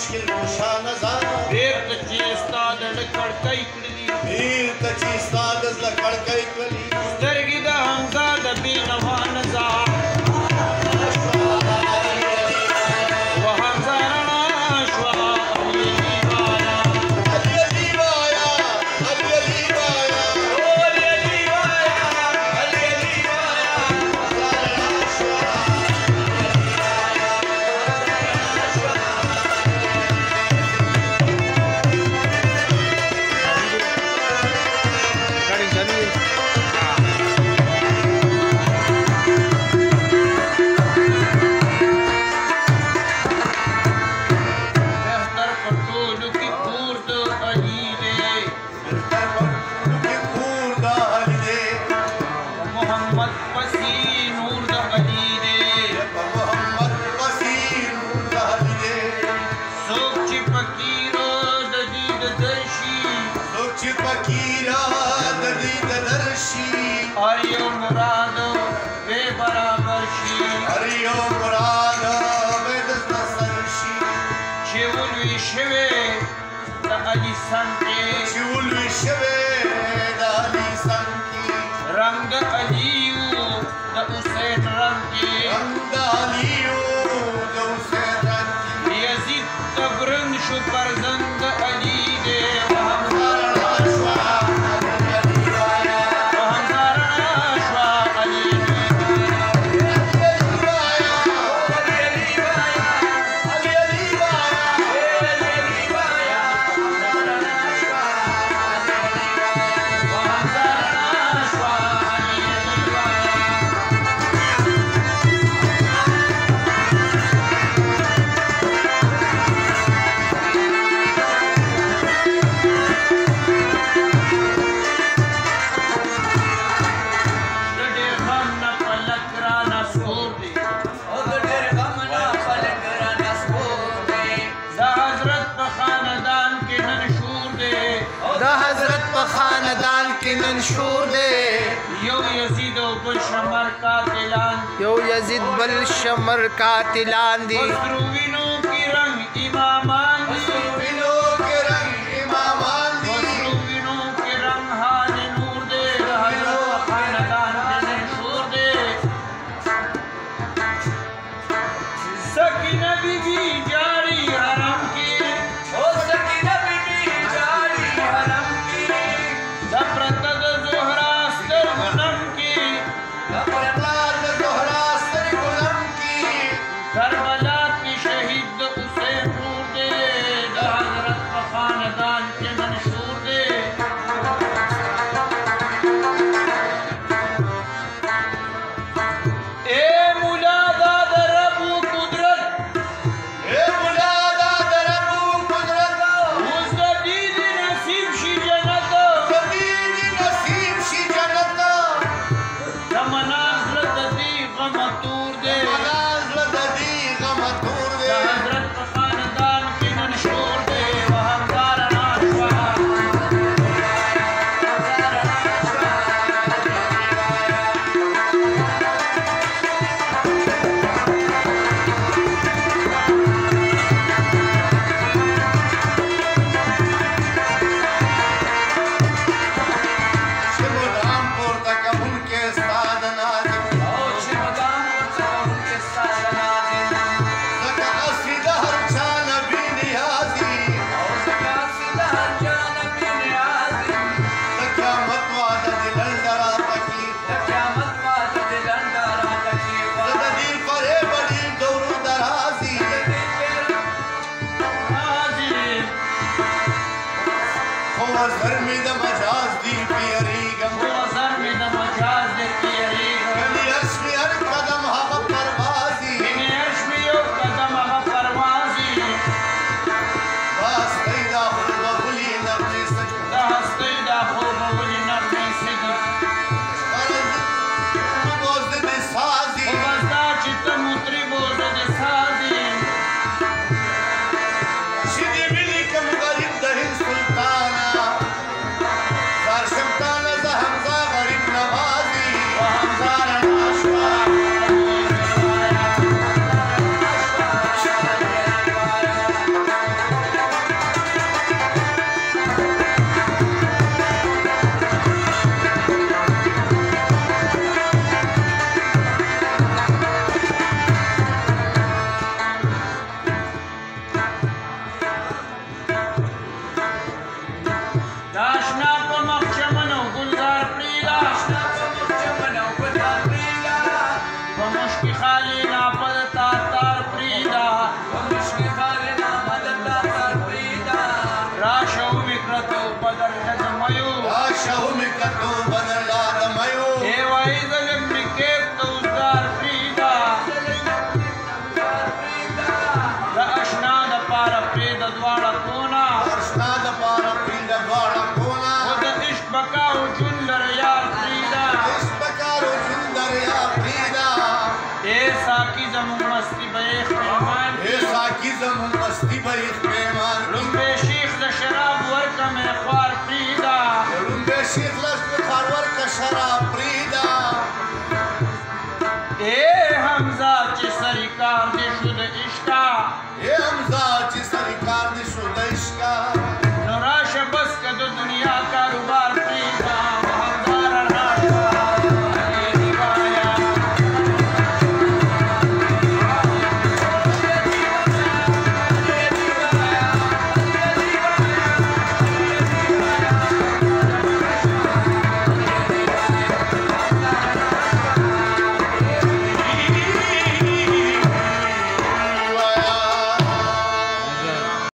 مشکل کشا نظر بیرته چې ستا د زړه کړکۍ کړلي بیرته چې ستا د زړه کړکۍ کړلي سترګې د حمزه د بېنوا نظر وحمزه رڼا شوه علي علي وایا علي علي وایا علي علي وایا علي علي وایا علي علي وایا رنگ علیو د حسین رنگ کی رنگ علیو د حسین رنگ کی یزید تبرن شو پرزند علی دے منشور دے یو یزید بل شمر قاتلان یو یزید بل شمر قاتلان دی وسروینو کی رنگ امامان دی وسروینو کی رنگ امامان دی وسروینو کی رنگ حال نور دے حضرت خاندان کے منشور دے سکینہ بی بی جاری حرم کی او سکینہ بی بی جاری حرم کی زفرت کربلا کی شہید حسین نور دے حضرت خاندان کے منشور دے اے مولا داد ربو قدرت اے مولا داد ربو قدرت مزدید نصیب شی جنت مزدید نصیب شی جنت تمنازلت دی غمتور دے Sarsa پرې د دواړه کونه ستا دپاره پرې د دواړه کونه خو د عشق بکاو جون لره یار پرېږده عشق بکارو جون دریا پرېږده ای ساقي زموږ مستي به یې خپلوان ای ساقي زموږ مستي به یې